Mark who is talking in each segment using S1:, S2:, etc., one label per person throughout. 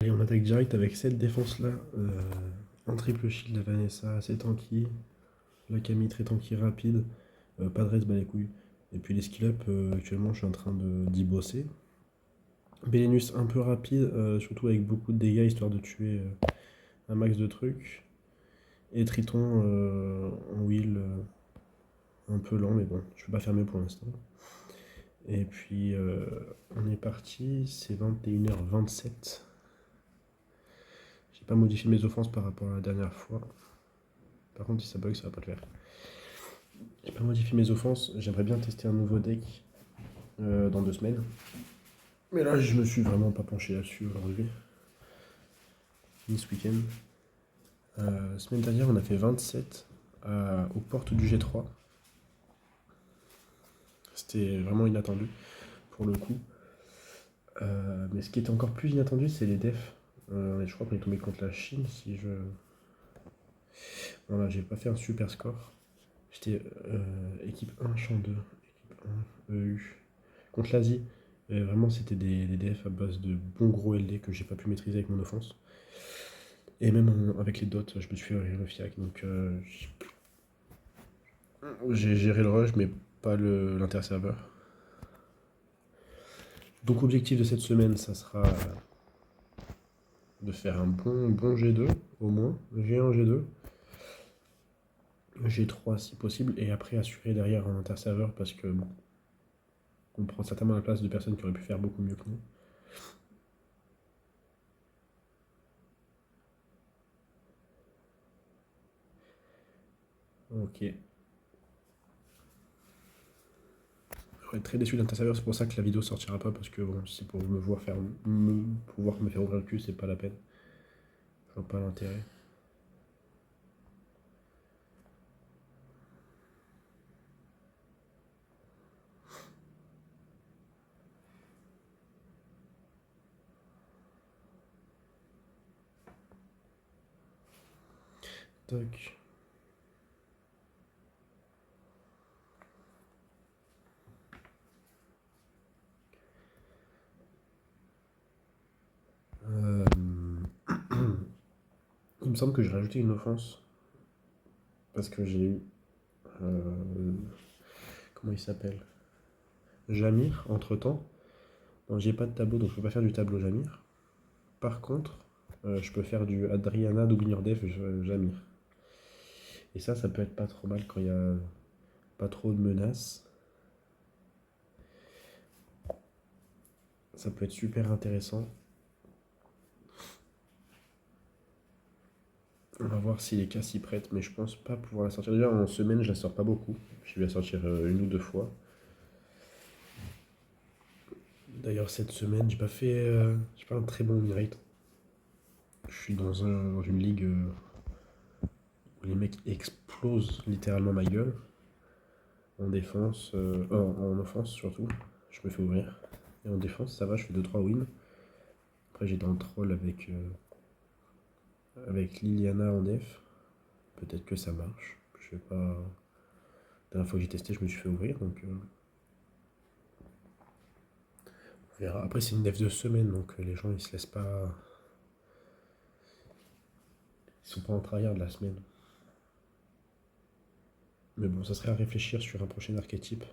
S1: Allez, on attaque direct avec cette défense-là. Un triple shield à Vanessa, assez tanky. La Camille très tanky rapide. Padres bat les couilles. Et puis les skill-up, actuellement je suis en train d'y bosser. Belenus un peu rapide, surtout avec beaucoup de dégâts histoire de tuer un max de trucs. Et Triton en wheel un peu lent, mais bon, je peux pas faire mieux pour l'instant. Et puis on est parti, c'est 21h27. J'ai pas modifié mes offenses par rapport à la dernière fois. Par contre, si ça bug, ça va pas le faire. J'ai pas modifié mes offenses, j'aimerais bien tester un nouveau deck dans 2 semaines. Mais là, je me suis vraiment pas penché là-dessus aujourd'hui, ni ce week-end. Semaine dernière, on a fait 27 aux portes du G3. C'était vraiment inattendu pour le coup. Mais ce qui était encore plus inattendu, c'est les defs. Je crois qu'on est tombé contre la Chine si je. Voilà, j'ai pas fait un super score. J'étais équipe 1, champ 2, équipe 1, EU. Contre l'Asie, vraiment c'était des DF à base de bons gros LD que j'ai pas pu maîtriser avec mon offense. Et même avec les dots, je me suis fait le fiac. Donc j'ai géré le rush, mais pas l'interserveur. Donc objectif de cette semaine, ça sera de faire un bon G2 au moins, G1, G2, G3 si possible, et après assurer derrière un interserveur parce que bon, on prend certainement la place de personnes qui auraient pu faire beaucoup mieux que nous. Ok. Je serais très déçu de l'interserveur, c'est pour ça que la vidéo sortira pas, parce que bon, c'est pour pouvoir me faire ouvrir le cul, c'est pas la peine. Je vois pas l'intérêt. Tac. Euh, Il me semble que j'ai rajouté une offense. Parce que j'ai eu. Comment il s'appelle? Jamir, entre temps. Donc j'ai pas de tableau, donc je peux pas faire du tableau Jamir. Par contre, je peux faire du Adriana Doublure Def Jamir. Et ça peut être pas trop mal quand il y a pas trop de menaces. Ça peut être super intéressant. On va voir si les cas s'y prêtent, mais je pense pas pouvoir la sortir. Déjà en semaine, je la sors pas beaucoup. Je vais la sortir une ou deux fois. D'ailleurs, cette semaine, j'ai pas un très bon win rate. Je suis dans une ligue où les mecs explosent littéralement ma gueule. En défense, en offense surtout, je me fais ouvrir. Et en défense, ça va, je fais 2-3 wins. Après, j'ai dans le troll avec Liliana en def. Peut-être que ça marche. Je sais pas. La dernière fois que j'ai testé, je me suis fait ouvrir, donc on verra. Après, c'est une def de semaine, donc les gens ils se laissent pas. Ils sont pas en tryhard de la semaine. Mais bon, ça serait à réfléchir sur un prochain archétype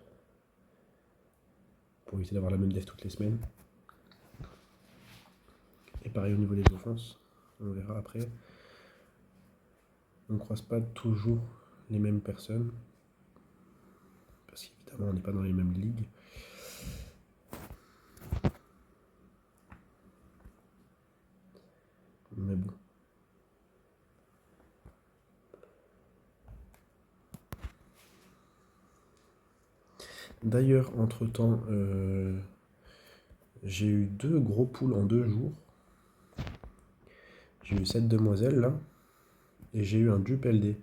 S1: pour éviter d'avoir la même def toutes les semaines. Et pareil au niveau des offenses, on verra après. On ne croise pas toujours les mêmes personnes, parce qu'évidemment on n'est pas dans les mêmes ligues. Mais bon. D'ailleurs, entre-temps, j'ai eu 2 gros poules en 2 jours. J'ai eu cette demoiselle là, et j'ai eu un dupe LD.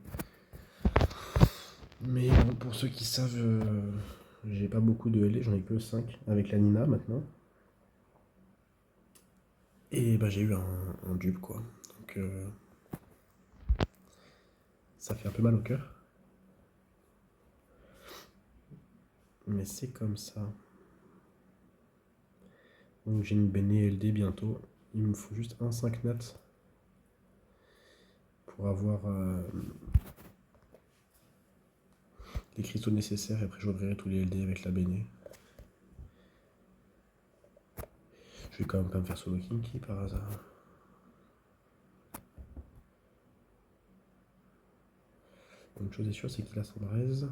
S1: Mais bon, pour ceux qui savent, j'ai pas beaucoup de LD, j'en ai que 5 avec la Nina maintenant. Et bah j'ai eu un dupe quoi. Donc ça fait un peu mal au cœur. Mais c'est comme ça. Donc j'ai une Béné LD bientôt. il me faut juste un 5 nat pour avoir les cristaux nécessaires et après j'ouvrirai tous les LD avec la Béné. Je vais quand même pas me faire solo Kinky par hasard. Une chose est sûre, c'est qu'il a son braise.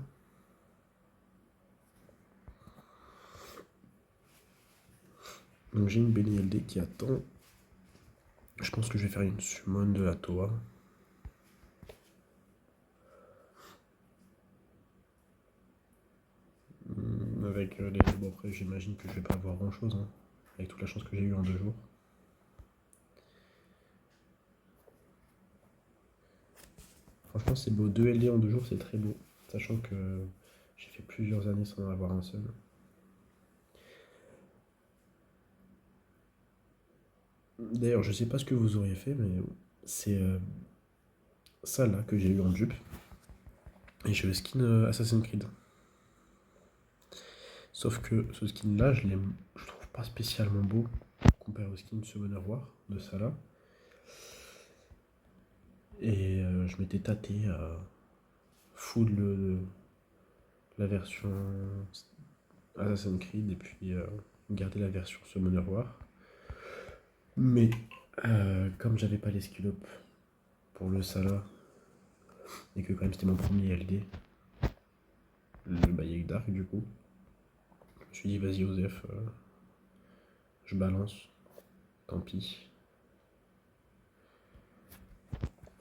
S1: Donc j'ai une Béné LD qui attend. Je pense que je vais faire une summon de la Toa. Avec les... Bon après j'imagine que je vais pas avoir grand chose, hein, avec toute la chance que j'ai eue en 2 jours. Franchement c'est beau, 2 LD en 2 jours c'est très beau, sachant que j'ai fait plusieurs années sans en avoir un seul. D'ailleurs je sais pas ce que vous auriez fait, mais c'est ça là que j'ai eu en dupe. Et je skin Assassin's Creed. Sauf que ce skin là je trouve pas spécialement beau comparé au skin Summoner War de ça là. Et je m'étais tâté à full la version Assassin's Creed et puis garder la version Summoner War. Mais comme j'avais pas les skill up pour le Salah et que quand même c'était mon premier LD, le Bayek Dark du coup, je me suis dit vas-y Osef, je balance, tant pis.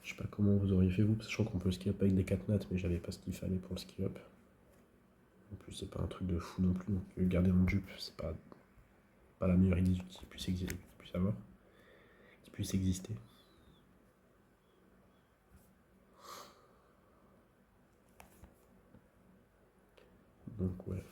S1: Je sais pas comment vous auriez fait vous, sachant qu'on peut skill up avec des 4 nats, mais j'avais pas ce qu'il fallait pour le skill up. En plus c'est pas un truc de fou non plus, donc garder mon dupe c'est pas la meilleure idée qui puisse exister. Donc ouais.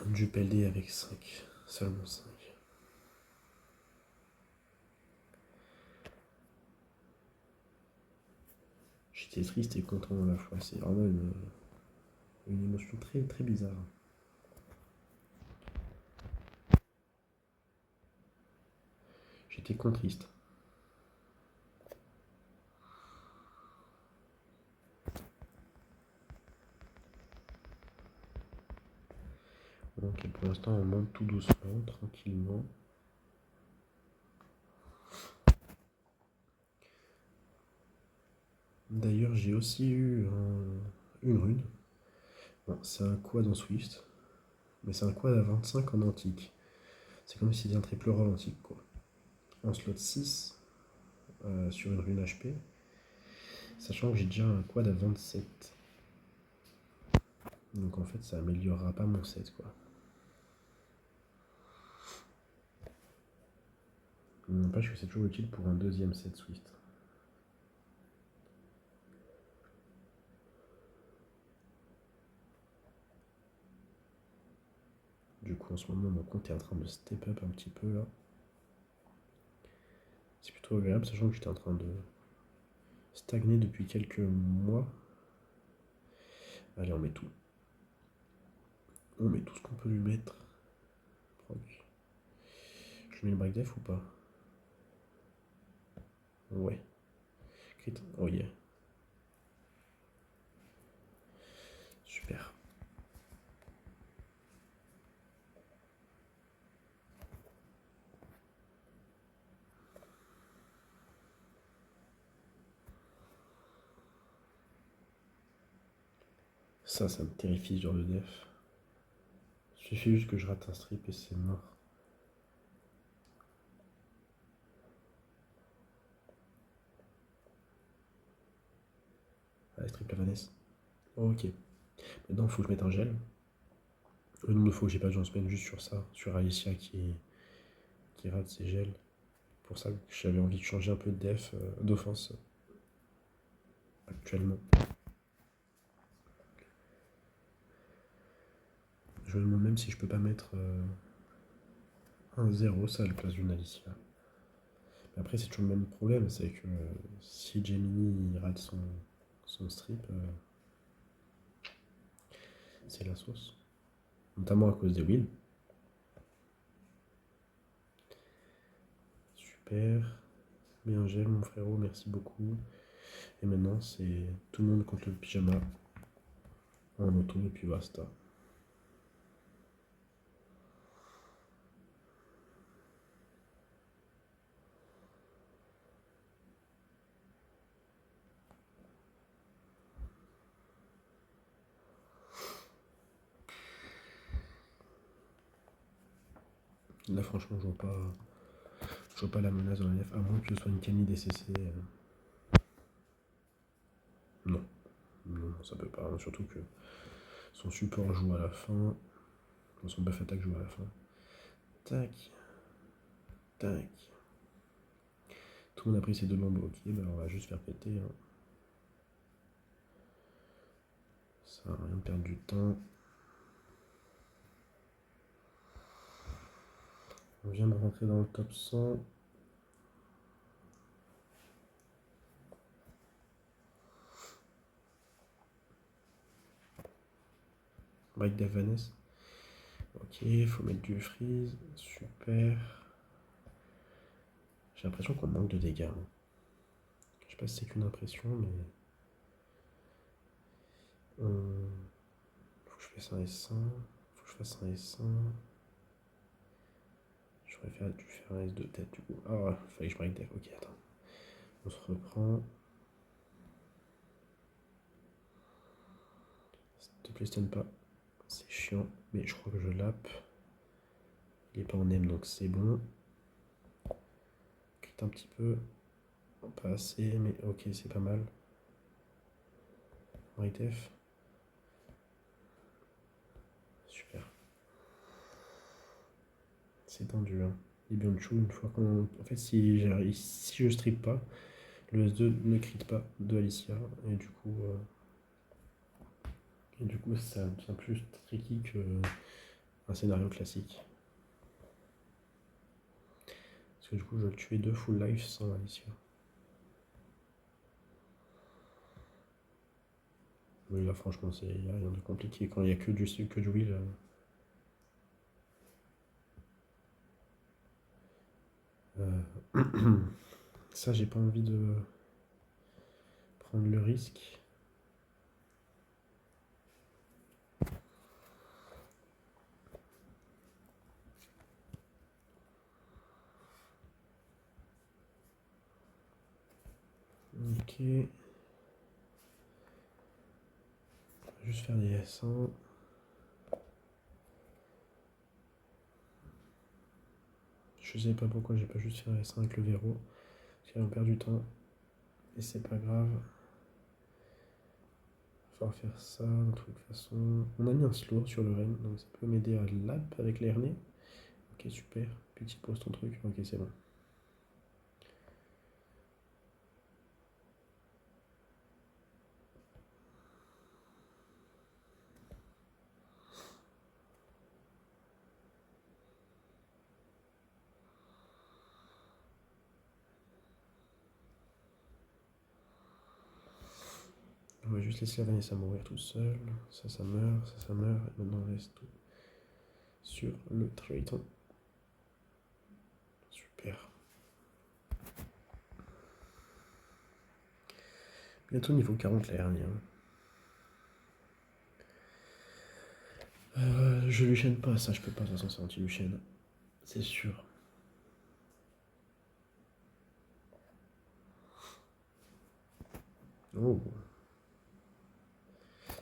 S1: Un dupe LD avec 5, seulement 5. J'étais triste et content à la fois, c'est vraiment une émotion très très bizarre. J'étais contriste. Ok, pour l'instant on monte tout doucement, tranquillement. D'ailleurs j'ai aussi eu une rune. Bon, c'est un quad en Swift, mais c'est un quad à 25 en antique. C'est comme si c'était un triple roll antique quoi. En slot 6 sur une rune HP, sachant que j'ai déjà un quad à 27. Donc en fait ça améliorera pas mon set quoi. N'empêche que c'est toujours utile pour un deuxième set Swift. Du coup en ce moment mon compte est en train de step up un petit peu là. C'est plutôt agréable sachant que j'étais en train de stagner depuis quelques mois. Allez on met tout. On met tout ce qu'on peut lui mettre. Je lui mets le break def ou pas? Ouais. Crit. Oh yeah. Super. Ça me terrifie ce genre de def. Il suffit juste que je rate un strip et c'est mort. Allez, strip la Vanessa. Oh, ok. Maintenant, il faut que je mette un gel. Le nombre de fois que j'ai pas joué en semaine juste sur ça, sur Alicia qui rate ses gels. Pour ça que j'avais envie de changer un peu de def, d'offense actuellement. Je me demande même si je peux pas mettre un 0 ça à la place d'une Alicia. Mais après, c'est toujours le même problème, c'est que si Gemini rate son strip, c'est la sauce. Notamment à cause des wheels. Super. Bien gel, mon frérot, merci beaucoup. Et maintenant, c'est tout le monde contre le pyjama. En auto, et puis basta. Là, franchement, je vois pas la menace dans la nef, à moins que ce soit une Camille DCC. Non. Non, ça peut pas. Surtout que son support joue à la fin. Son buff attaque joue à la fin. Tac. Tac. Tout le monde a pris ses deux lambeaux. Ok, bah on va juste faire péter. Hein. Ça va rien de perdre du temps. On vient de rentrer dans le top 100. Break d'Avanès. Ok, il faut mettre du freeze. Super. J'ai l'impression qu'on manque de dégâts. Hein. Je sais pas si c'est qu'une impression, mais... Faut que je fasse un S1. Faut que je fasse un S1. J'aurais dû faire un S2 tête du coup. Ah, ouais, fallait que je break deck. Ok, attends. On se reprend. S'il te plaît, stun pas. C'est chiant, mais je crois que je lappe. Il est pas en M, donc c'est bon. Quitte un petit peu. Pas assez, mais ok, c'est pas mal. Right F. Super. C'est tendu, hein. Et bien Chou, une fois qu'on. En fait, si je strip pas, le S2 ne crit pas de Alicia. Et du coup ça devient plus tricky qu'un scénario classique. Parce que du coup, je vais tuer deux full life sans Alicia. Mais là, franchement, il n'y a rien de compliqué. Quand il n'y a que du wheel. Ça, j'ai pas envie de prendre le risque. Ok. Juste faire des S1. Je sais pas pourquoi j'ai pas juste fait un S1 avec le verrou. Parce qu'on perd du temps. Et c'est pas grave. Il va falloir faire ça de toute façon. On a mis un slow sur le Ren, donc ça peut m'aider à lap avec l'Herné. Ok, super. Petit pose ton truc. Ok, c'est bon. On va juste laisser la Vanessa mourir tout seul. Ça meurt, ça meurt. Et maintenant on laisse tout sur le Triton. Super. Bientôt niveau 40 la hernie. Je lui chaîne pas, ça je peux pas, de toute façon c'est anti-Lucienne. C'est sûr. Oh.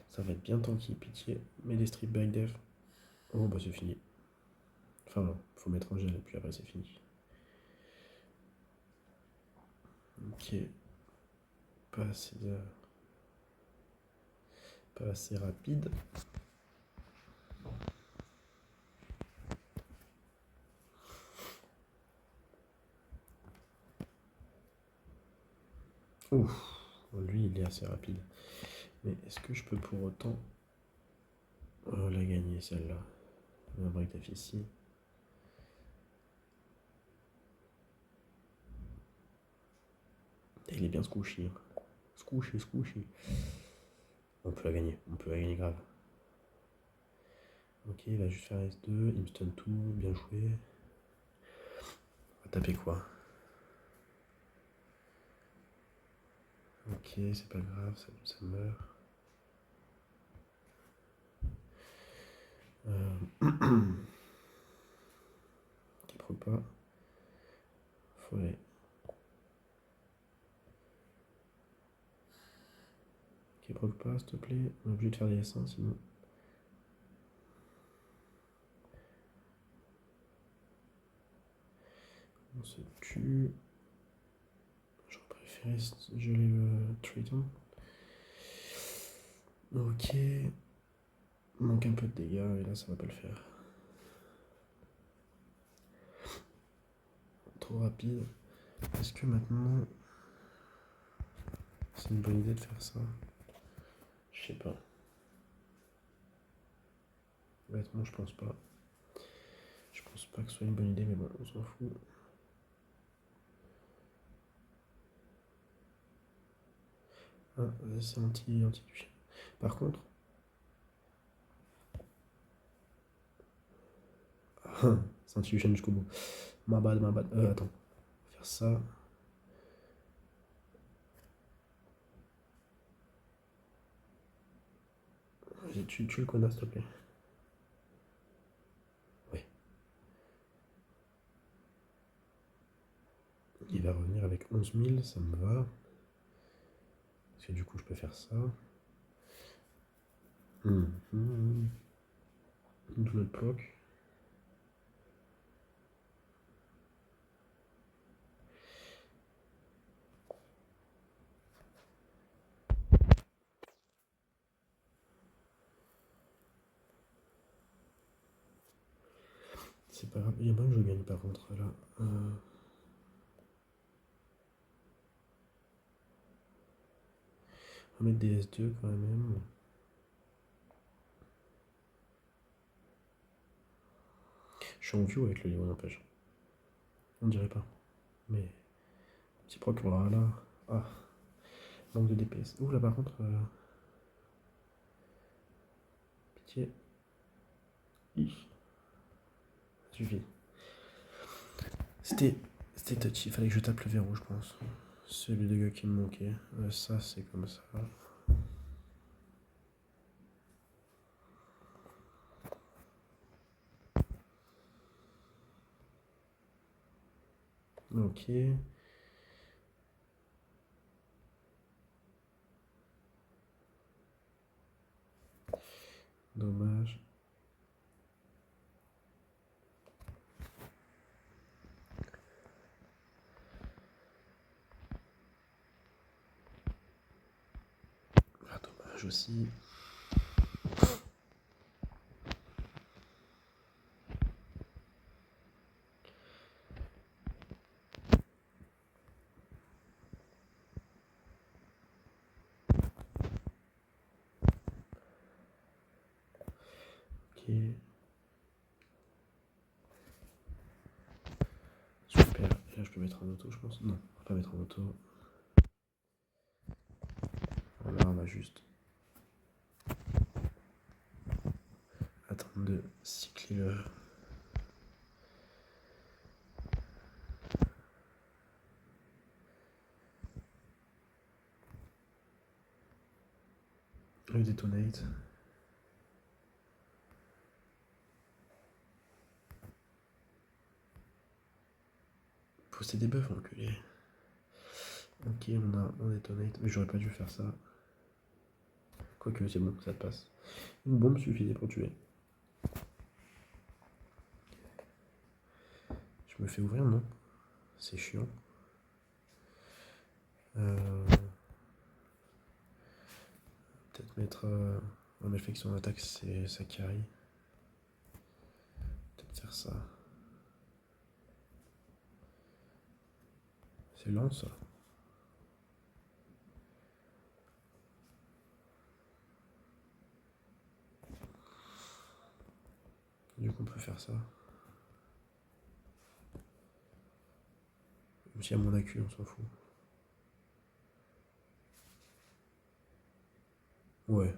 S1: Ça va être bien tanky, pitié. Mets des strip back dev. Oh bah c'est fini. Enfin, faut mettre un gel et puis après c'est fini. Ok. Pas assez, pas assez rapide. Ouf. Lui il est assez rapide. Mais est-ce que je peux pour autant la gagner celle-là? Un break def ici. Et il est bien squishy. Squishy. On peut la gagner grave. Ok, il va juste faire S2, il me stun tout, bien joué. On va taper quoi? Ok, c'est pas grave, ça meurt. Qui proc pas. Faut aller. Qui proc pas, s'il te plaît. On est obligé de faire des S1 sinon. On se tue. J'aurais préféré geler le Triton. Ok. Il manque un peu de dégâts et là ça va pas le faire. Trop rapide. Est-ce que maintenant c'est une bonne idée de faire ça? Je sais pas. Honnêtement, je pense pas. Je pense pas que ce soit une bonne idée, mais bon, on s'en fout. Ah, c'est anti-du chien. Par contre, c'est anti-du chien jusqu'au bout. Ma bad, ma bad. Attends, on va faire ça. Vas-y, tue le connard, s'il te plaît. Ouais. Il va revenir avec 11 000, ça me va. Parce que du coup, je peux faire ça. D'où notre proc. C'est pas grave. Il y a moyen que je gagne par contre là. On va mettre des S2 quand même. Je suis en queue avec le Léon, n'empêche. On dirait pas. Mais petit proc là. Ah, manque de DPS. Ouh là par contre. Pitié. Ça suffit. C'était touchy. Il fallait que je tape le verrou, je pense. C'est le dégât qui me manquait. Ça, c'est comme ça. Ok. Dommage. Ah, dommage aussi. Ok. Super. Et là, je peux mettre en auto, je pense. Non, on va pas mettre en auto. Voilà, on va juste attendre de cycler le détonate. Poster des buffs, enculé. Ok, on détonate. Mais j'aurais pas dû faire ça. Quoique, c'est bon, ça passe. Une bombe suffisait pour tuer. Je me fais ouvrir, non? C'est chiant. Peut-être mettre. En effet, que son attaque, c'est ça carry. Peut-être faire ça. C'est lent, ça. Du coup, on peut faire ça. Même si à mon accu, on s'en fout. Ouais.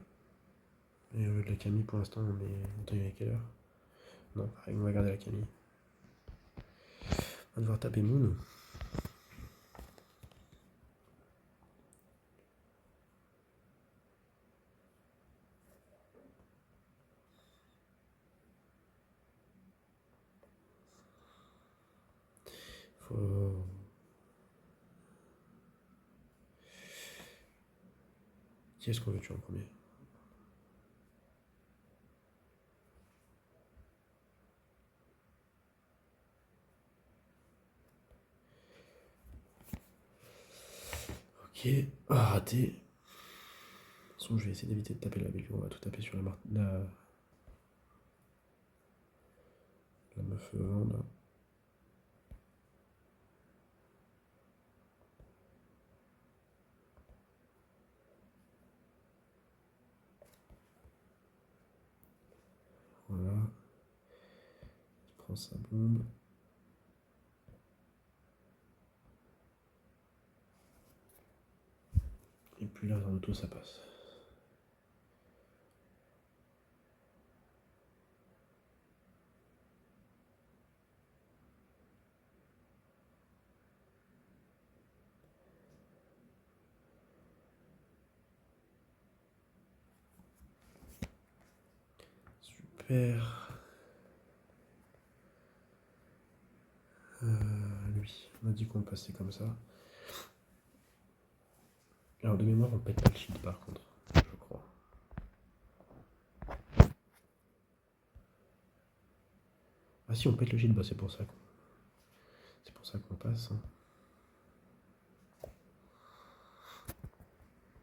S1: Et la Camille pour l'instant, on est. Attends, il est quelle heure? Non, pareil, on va garder la Camille. On va devoir taper Moon. Faut. Qui est-ce qu'on veut tuer en premier? Ok, raté. De toute façon, je vais essayer d'éviter de taper là avec lui. On va tout taper sur la meuf vent là. Voilà. Il prend sa bombe. Et puis là, dans l'auto, ça passe. Super. Lui, on a dit qu'on le passait comme ça. Alors de mémoire, on pète pas le shield par contre, je crois. Ah si, on pète le shield, bah c'est pour ça qu'on passe. Hein.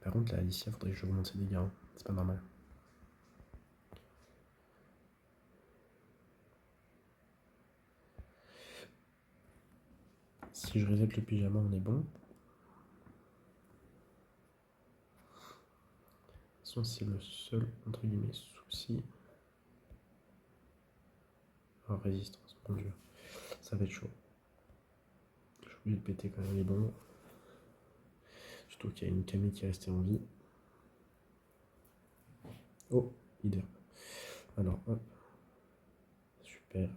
S1: Par contre, là, Alicia, faudrait que je remonte ses dégâts. Hein. C'est pas normal. Si je reset le pyjama, on est bon. De toute façon, c'est le seul, entre guillemets, souci. Oh, résistance, mon dieu. Ça va être chaud. Je suis obligé de péter quand même les bombes. Surtout qu'il y a une Camille qui est restée en vie. Oh, leader. Alors, hop. Super.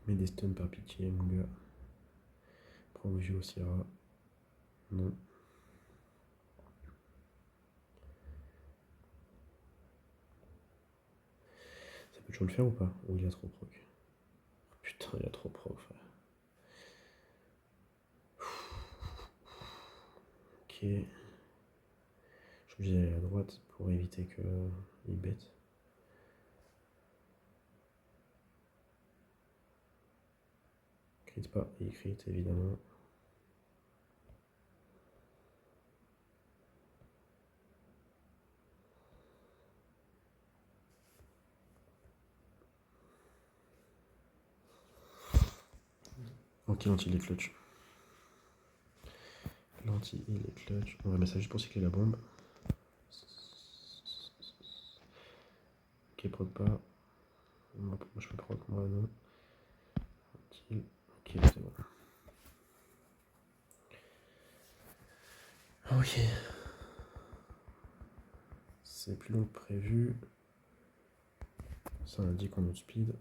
S1: Mets des stuns par pitié, mon gars. Prends le vieux aussi, non. Ça peut toujours le faire ou pas? Ou il a trop proc? Putain, il a trop proc, frère. Ok. Je suis obligé d'aller à droite pour éviter qu'il bête. Crit pas, il crit évidemment. Ok, l'anti il est clutch. L'anti il est clutch. On va mettre ça juste pour cycler la bombe. Ok, proc pas. Moi je peux proc, moi non. Anti. Ok, c'est bon. Ok. C'est plus long que prévu. Ça indique qu'on outspeed.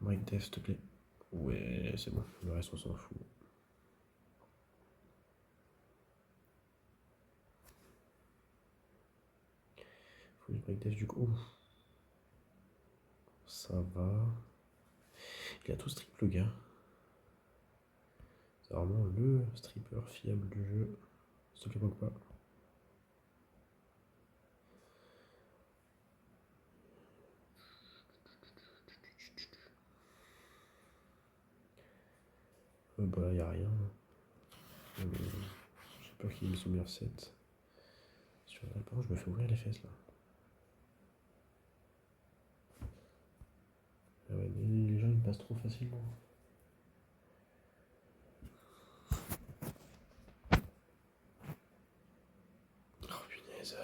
S1: Break death, s'il te plaît. Ouais, c'est bon. Le reste, on s'en fout. Faut du break death du coup. Ça va. Il a tout strip le gars. C'est vraiment le stripper fiable du jeu. S'il te plaît, pas. Bah là, y'a rien. J'ai peur qu'il ait son meilleur set. Sur la je me fais ouvrir les fesses là. passe trop facilement. Oh punaise.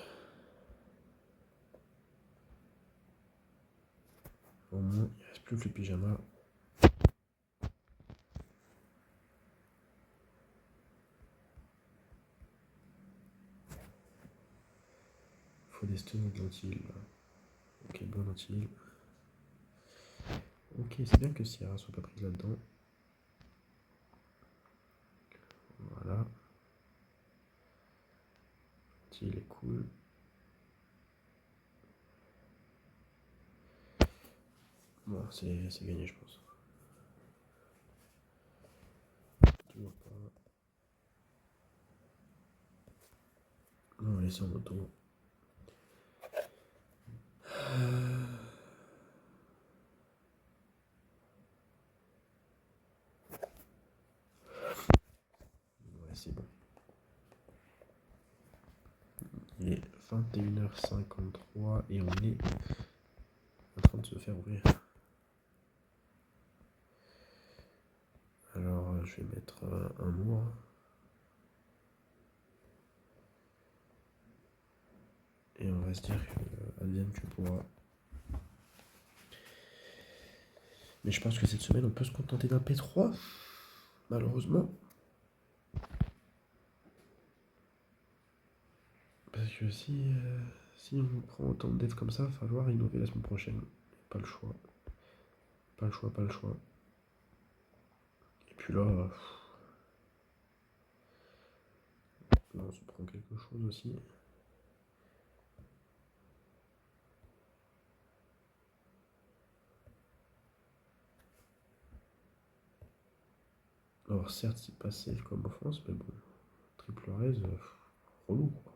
S1: Au moins, il reste plus que le pyjama. Faut des stones de lentilles. Ok, bonne lentille. Ok, c'est bien que Sierra soit pas prise là-dedans. Voilà. Il est cool. Bon, c'est gagné, je pense. Toujours pas. Non, allez, c'est en auto. Ouais, c'est bon. Il est 21h53 et on est en train de se faire ouvrir. Alors, je vais mettre un mot. Et on va se dire que advienne que pourra. Mais je pense que cette semaine, on peut se contenter d'un P3, malheureusement. Parce que si on prend autant de devs comme ça, il va falloir innover la semaine prochaine. Pas le choix. Pas le choix, pas le choix. Et puis là, on se prend quelque chose aussi. Alors certes, c'est pas safe comme offense, mais bon, triple raise, relou quoi.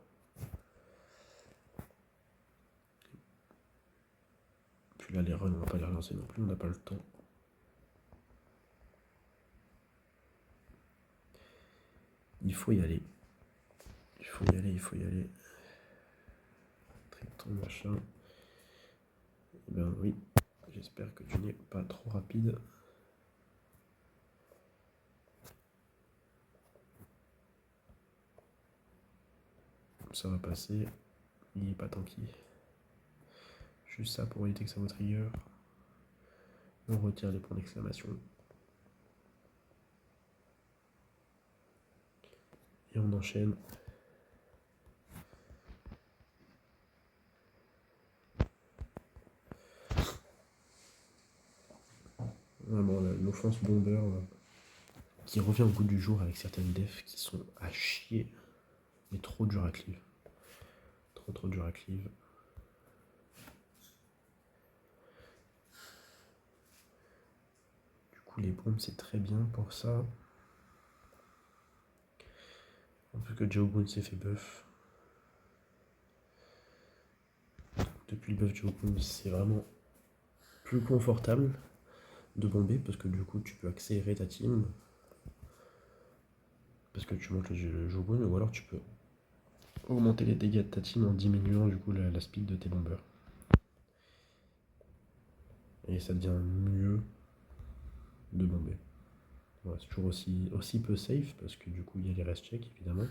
S1: Puis là, les runs, on va pas les relancer non plus, on n'a pas le temps. Il faut y aller. Il faut y aller, il faut y aller. Triton, machin. Eh ben oui, j'espère que tu n'es pas trop rapide. Ça va passer. Il est pas tanky. Juste ça pour éviter que ça vous trigger. On retire les points d'exclamation. Et on enchaîne. Vraiment, l'offense bomber qui revient au goût du jour avec certaines defs qui sont à chier. Mais trop dur à cleave. Trop dur à cleave. Du coup, les bombes, c'est très bien pour ça. Un peu que Joe Boone s'est fait buff. Depuis le buff Joe Boone, c'est vraiment plus confortable de bomber parce que du coup, tu peux accélérer ta team. Parce que tu montes le Joe Boone, ou alors tu peux augmenter les dégâts de ta team en diminuant du coup la speed de tes bombers. Et ça devient mieux de bomber. Voilà, c'est toujours aussi peu safe parce que du coup il y a les rest checks évidemment.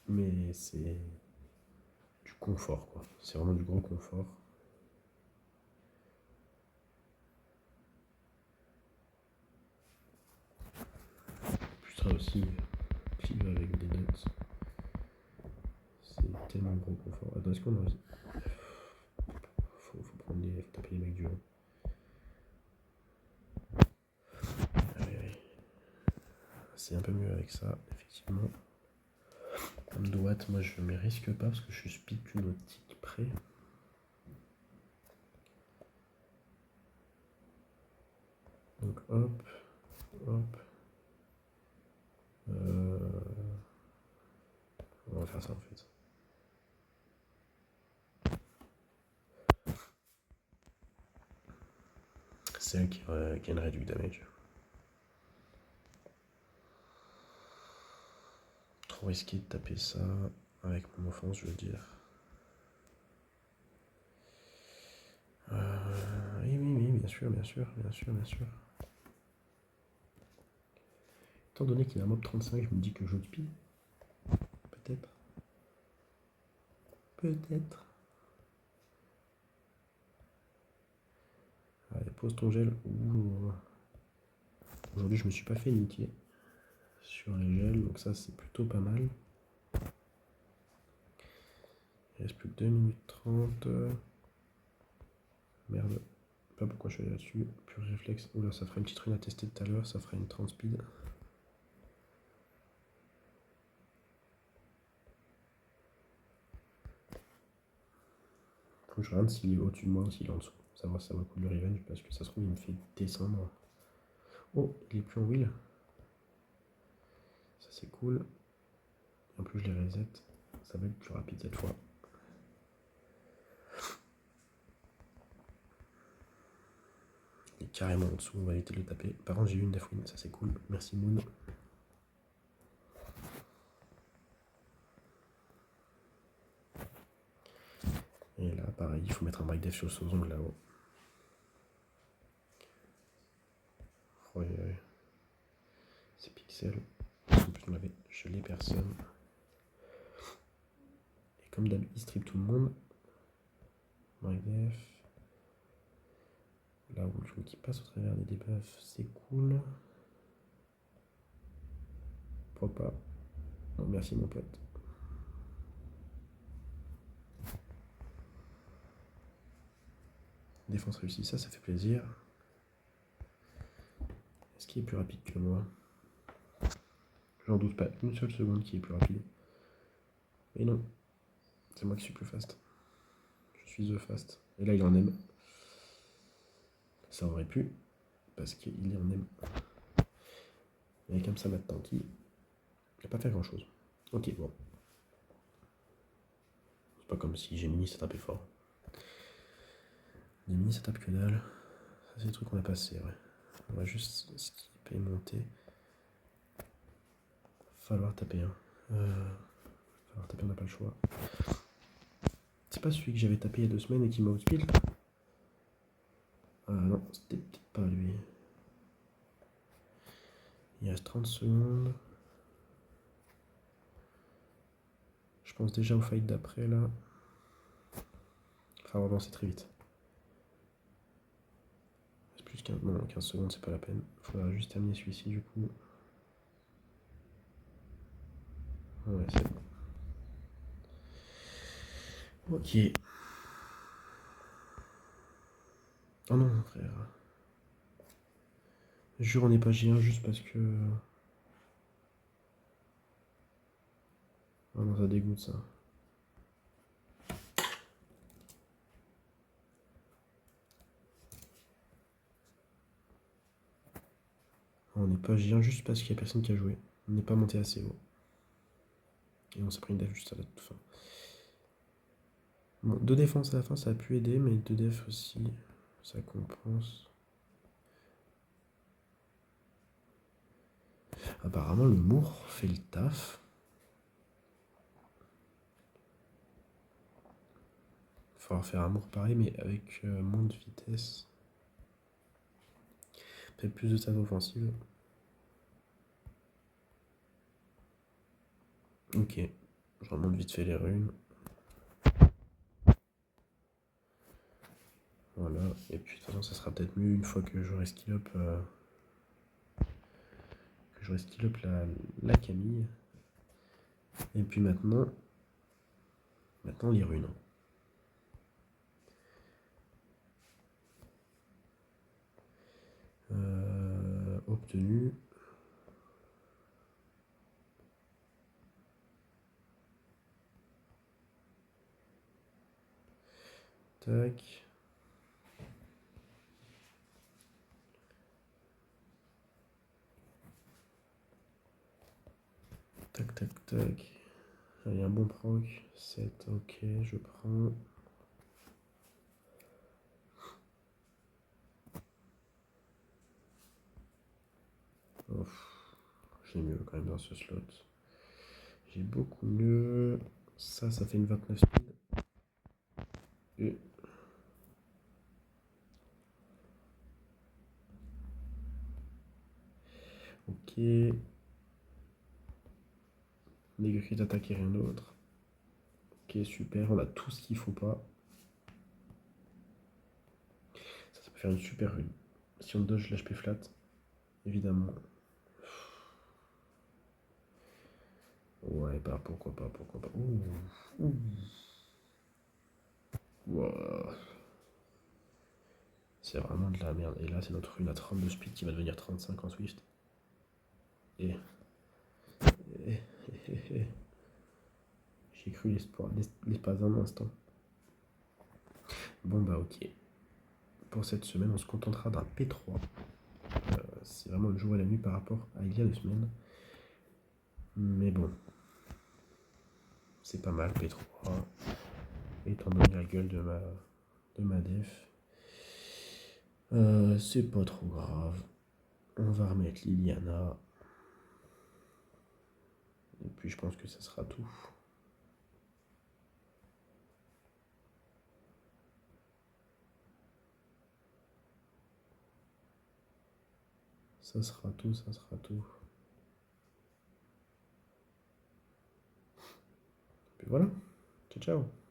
S1: Mais c'est du confort quoi. C'est vraiment du gros confort. Puis ça aussi, cleave avec des nuts. C'est tellement gros confort. Attends, est-ce qu'on a... Faut taper les mecs du haut. C'est un peu mieux avec ça, effectivement. Comme droite, moi je ne me risque pas parce que je suis speed lunotique près. Donc hop, hop. On va faire ça en fait. C'est elle qui a une réduit damage. Trop risqué de taper ça avec mon offense, je veux dire. Oui, bien sûr, bien sûr, bien sûr, bien sûr. Étant donné qu'il a un mob 35, je me dis que je speed. Peut-être. Peut-être. Allez, pose ton gel. Ouh. Aujourd'hui, je me suis pas fait niquer sur les gels, donc ça, c'est plutôt pas mal. Il reste plus que 2 minutes 30. Merde. Je sais pas pourquoi je suis allé là-dessus. Pur réflexe. Oula, ça fera une petite rune à tester tout à l'heure. Ça fera une 30 speed. Faut que je regarde s'il est au-dessus de moi ou s'il est en dessous. Savoir si ça vaut le coup de le revenge parce que ça se trouve, il me fait descendre. Oh, il est plus en wheel. Ça, c'est cool. En plus, je les reset. Ça va être plus rapide cette fois. Il est carrément en dessous. On va éviter de le taper. Par contre, j'ai eu une Death Win. Ça, c'est cool. Merci, Moon. Et là, pareil, il faut mettre un break def sur ce zone là-haut. Ouais, ouais. C'est pixel. En plus, on avait gelé personne. Et comme d'hab, il strip tout le monde. Break def. Là où le jeu qui passe au travers des debuffs, c'est cool. Pourquoi pas? Non, merci, mon pote. Défense réussie, ça fait plaisir. Est-ce qu'il est plus rapide que moi? J'en doute pas une seule seconde qu'il est plus rapide. Et non, c'est moi qui suis plus fast. Je suis the fast. Et là, il en aime. Ça aurait pu, parce qu'il en aime. Mais comme ça, maintenant, il n'a pas fait grand-chose. Ok, bon. C'est pas comme si Gemini ça tapait fort. Gemini ça tape que dalle. Ça, c'est le truc qu'on a passé, ouais. On va juste skipper, monter. Falloir taper un. Falloir taper, on n'a pas le choix. C'est pas celui que j'avais tapé il y a 2 semaines et qui m'a outspeed? Ah non, c'était peut-être pas lui. Il reste 30 secondes. Je pense déjà au fight d'après là. Enfin, avancer très vite. C'est plus 15, non, 15 secondes, c'est pas la peine. Il faudra juste terminer celui-ci du coup. Ouais, c'est bon. Ok. Oh non, frère. Jure, on n'est pas G1 juste parce que. Oh non, ça dégoûte ça. On n'est pas G1 juste parce qu'il n'y a personne qui a joué. On n'est pas monté assez haut. Et on s'est pris une def juste à la toute fin. Bon, 2 défenses à la fin, ça a pu aider, mais 2 def aussi, ça compense. Apparemment, le Moore fait le taf. Il va falloir faire un Moore pareil, mais avec moins de vitesse. Peut-être plus de stats offensives. Ok, je remonte vite fait les runes. Voilà, et puis de toute façon, ça sera peut-être mieux une fois que j'aurai skill up. La Camille. Et puis maintenant les runes. Obtenu. Tac. Tac, tac, tac. Allez, un bon proc. 7, ok, je prends. J'ai mieux quand même dans ce slot. J'ai beaucoup mieux. Ça fait une 29 speed. Et Ok. Négocier d'attaque et rien d'autre. Ok, super. On a tout ce qu'il faut pas. Ça peut faire une super rune. Si on dodge l'HP flat, évidemment. Ouais, bah pourquoi pas, pourquoi pas. Ouh. Ouh. Wow. C'est vraiment de la merde. Et là, c'est notre rune à 32 speed qui va devenir 35 en Swift. Et. et- J'ai cru l'espace d'un instant. Bon, bah ok. Pour cette semaine, on se contentera d'un P3. C'est vraiment le jour et la nuit par rapport à il y a 2 semaines. Mais bon, c'est pas mal P3. Étant donné la gueule de ma def. C'est pas trop grave. On va remettre Liliana. Et puis je pense que ça sera tout. Ça sera tout, ça sera tout. Puis voilà. Ciao, ciao.